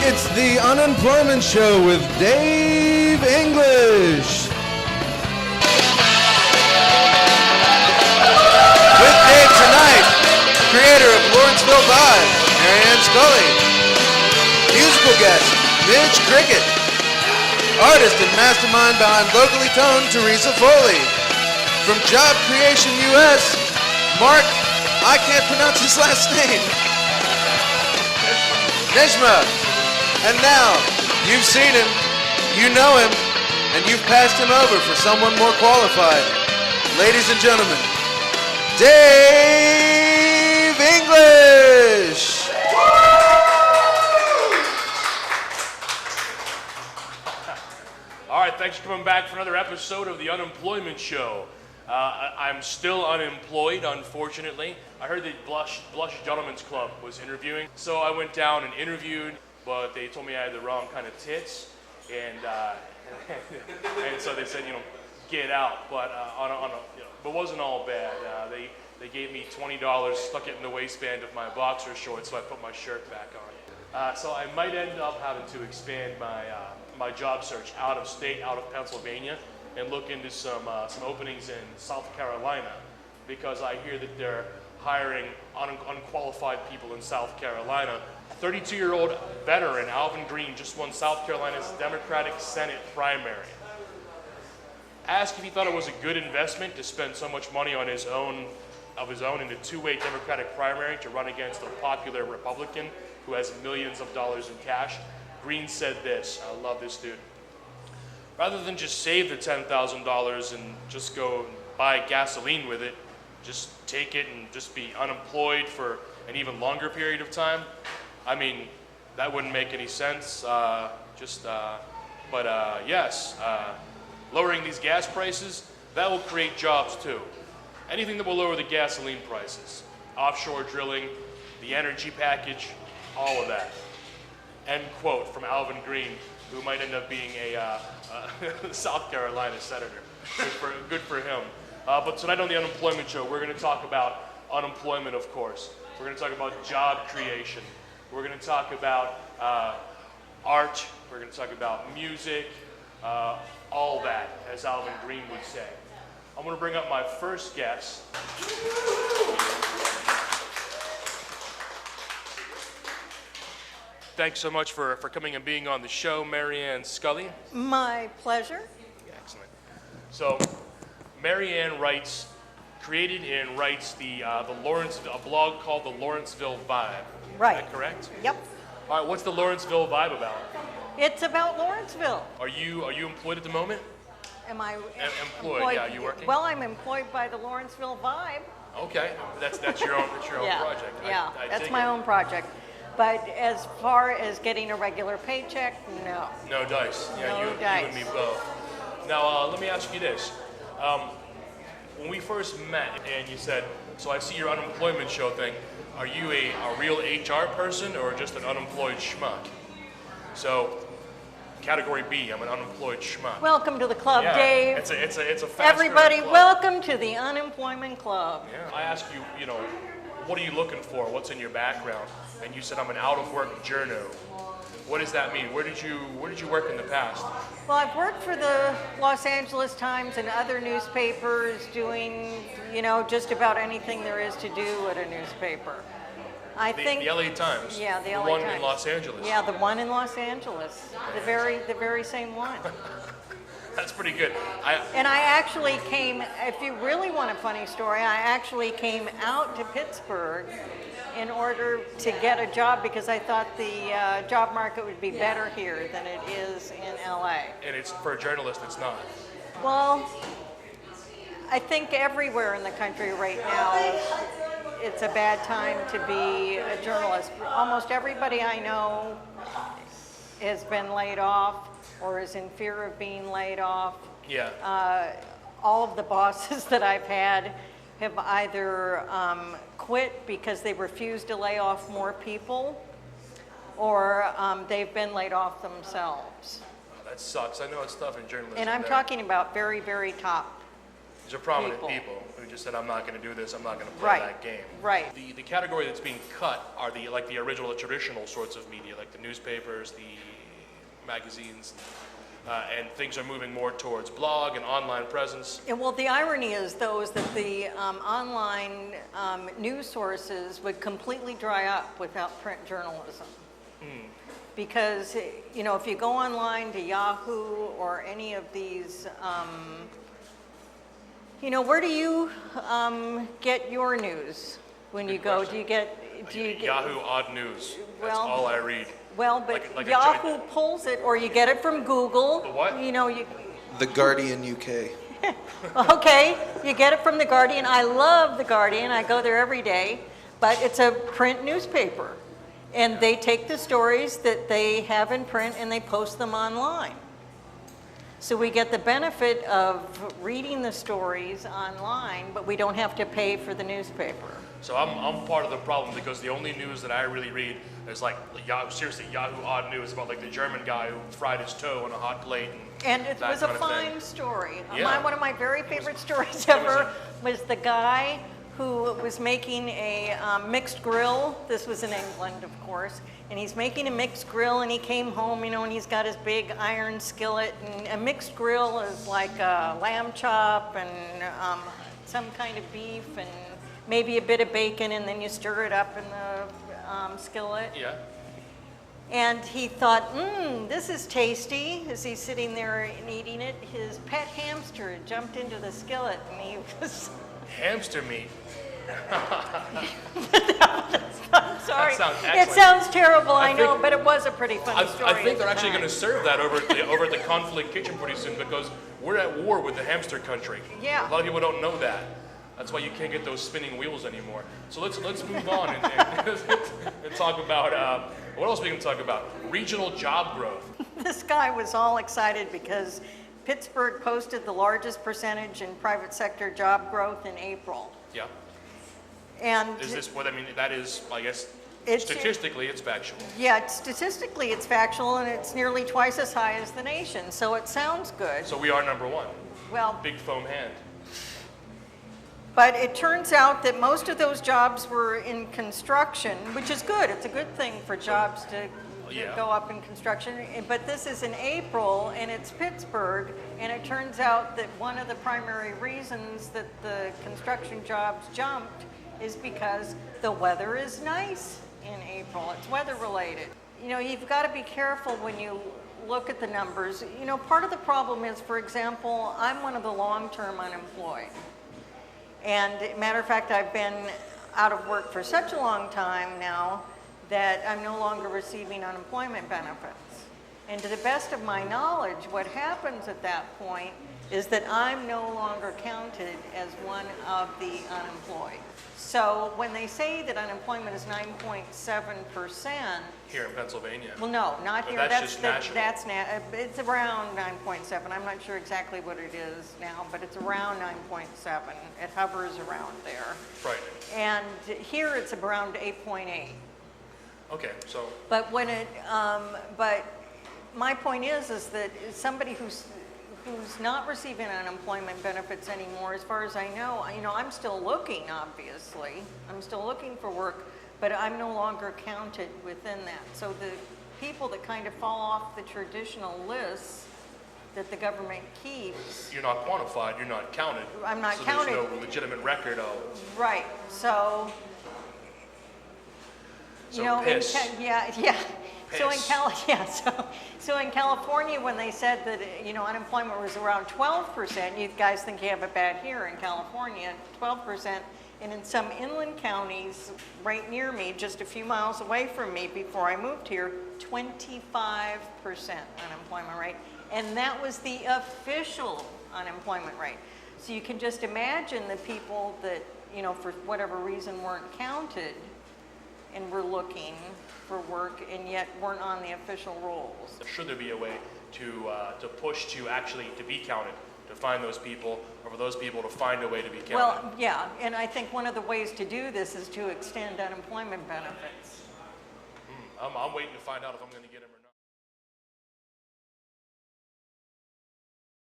It's the Unemployment Show with Dave English. With Dave tonight, creator of Lawrenceville Vibe Marianne Scully. Musical guest, Midge Crickett. Artist and mastermind behind locally toned Teresa Foley. From Job Creation US, Mark, I can't pronounce his last name. Nejmeh. And now, you've seen him, you know him, and you've passed him over for someone more qualified. Ladies and gentlemen, Dave English! All right, thanks for coming back for another episode of the Unemployment Show. I'm still unemployed, unfortunately. I heard the Blush Gentlemen's Club was interviewing, so I went down and interviewed, but they told me I had the wrong kind of tits, and so they said, get out. But but it wasn't all bad. They gave me $20, stuck it in the waistband of my boxer shorts, so I put my shirt back on. So I might end up having to expand my job search out of state, out of Pennsylvania, and look into some openings in South Carolina, because I hear that they're hiring unqualified people in South Carolina. 32-year-old veteran Alvin Green just won South Carolina's Democratic Senate primary. Asked if he thought it was a good investment to spend so much money on his own in a two-way Democratic primary to run against a popular Republican who has millions of dollars in cash. Green said this, I love this dude. Rather than just save the $10,000 and just go and buy gasoline with it, just take it and just be unemployed for an even longer period of time. I mean, that wouldn't make any sense. Yes, lowering these gas prices, that will create jobs too. Anything that will lower the gasoline prices, offshore drilling, the energy package, all of that. End quote from Alvin Green, who might end up being a South Carolina senator. Good for him. But tonight on the Unemployment Show, we're going to talk about unemployment, of course. We're going to talk about job creation. We're going to talk about art. We're going to talk about music, all that, as Alvin Green would say. I'm going to bring up my first guest. Thanks so much for coming and being on the show, Marianne Scully. My pleasure. Excellent. So, Marianne created and writes a blog called the Lawrenceville Vibe. Right. Is that correct? Yep. All right. What's the Lawrenceville Vibe about? It's about Lawrenceville. Are you employed at the moment? Am I employed? Yeah. Are you working? Well, I'm employed by the Lawrenceville Vibe. Okay. That's your own project. Yeah. I That's my own project. But as far as getting a regular paycheck, no. No dice. Yeah, no you dice. and me both. Now, let me ask you this. When we first met and you said, so I see your unemployment show thing, are you a real HR person or just an unemployed schmuck? So, category B, I'm an unemployed schmuck. Welcome to the club, yeah, Dave. It's a fast Everybody, club. welcome to the Unemployment Club. Yeah. I asked you, what are you looking for? What's in your background? And you said I'm an out-of-work journo. What does that mean? Where did you work in the past? Well, I've worked for the Los Angeles Times and other newspapers doing, just about anything there is to do at a newspaper. The LA Times. Yeah, the LA one Times. in Los Angeles. Yeah, the one in Los Angeles. The very same one. That's pretty good. And I actually came, if you really want a funny story, I actually came out to Pittsburgh in order to get a job because I thought the job market would be better here than it is in LA. And it's for a journalist, it's not. Well, I think everywhere in the country right now, it's a bad time to be a journalist. Almost everybody I know has been laid off or is in fear of being laid off. Yeah. All of the bosses that I've had have either quit because they refuse to lay off more people, or they've been laid off themselves. Oh, that sucks. I know it's tough in journalism. And I'm talking about very, very top These are prominent people who just said, I'm not going to do this, I'm not going to play that game. Right. The category that's being cut are the original, the traditional sorts of media, like the newspapers, the magazines, and things are moving more towards blog and online presence. And well, the irony is, though, is that the online news sources would completely dry up without print journalism. Because, you know, if you go online to Yahoo or any of these, you know, where do you get your news when you go? Do you get Yahoo Odd News? That's all I read. Well, but Yahoo pulls it, or you get it from Google. The what? You know, The Guardian UK. Okay, you get it from The Guardian. I love The Guardian. I go there every day. But it's a print newspaper. And they take the stories that they have in print and they post them online. So we get the benefit of reading the stories online, but we don't have to pay for the newspaper. So I'm part of the problem, because the only news that I really read is like Yahoo, seriously, Yahoo Odd News about like the German guy who fried his toe on a hot plate. And it was a fine story. Yeah. One of my very favorite stories ever was the guy who was making a mixed grill. This was in England, of course. And he's making a mixed grill, and he came home, you know, and he's got his big iron skillet. And a mixed grill is like a lamb chop and some kind of beef and maybe a bit of bacon, and then you stir it up in the skillet. Yeah. And he thought, this is tasty. As he's sitting there and eating it, his pet hamster had jumped into the skillet, and he was... Hamster meat. I'm sorry. That sounds it excellent. sounds terrible, I know, but it was a pretty funny story. I think they're at the actually time. going to serve that over at the conflict kitchen pretty soon, because we're at war with the hamster country. Yeah. A lot of people don't know that. That's why you can't get those spinning wheels anymore. So let's move on and talk about, what else we can talk about? Regional job growth. This guy was all excited because Pittsburgh posted the largest percentage in private sector job growth in April. Yeah. And Is this what I mean? That is, I guess, statistically, it's factual. Yeah, statistically it's factual, and it's nearly twice as high as the nation, so it sounds good. So we are number one. Well, Big foam hand. but it turns out that most of those jobs were in construction, which is good. It's a good thing for jobs to go up in construction. But this is in April, and it's Pittsburgh, and it turns out that one of the primary reasons that the construction jobs jumped is because the weather is nice in April. It's weather related. You know, you've got to be careful when you look at the numbers. You know, part of the problem is, for example, I'm one of the long-term unemployed. And matter of fact, I've been out of work for such a long time now that I'm no longer receiving unemployment benefits. And to the best of my knowledge, what happens at that point is that I'm no longer counted as one of the unemployed. So when they say that unemployment is 9.7%, Here in Pennsylvania. well, no, not here. That's just national. It's around 9.7. I'm not sure exactly what it is now, but it's around 9.7. It hovers around there. Frightening. And here it's around 8.8. Okay, so But when it, but my point is that somebody who's not receiving unemployment benefits anymore, as far as I know, I'm still looking, obviously. I'm still looking for work, but I'm no longer counted within that. So the people that kind of fall off the traditional lists that the government keeps. you're not quantified, you're not counted. I'm not so counted. There's no legitimate record of. Right, so. So piss. Yeah. So in so in California, when they said that unemployment was around 12%, you guys think you have it bad here in California, 12%, and in some inland counties right near me, just a few miles away from me before I moved here, 25% unemployment rate, and that was the official unemployment rate. So you can just imagine the people that for whatever reason weren't counted and were looking for work and yet weren't on the official rolls. Should there be a way to push to actually to be counted, to find those people, or for those people to find a way to be counted? Well, yeah, and I think one of the ways to do this is to extend unemployment benefits. I'm waiting to find out if I'm going to get them.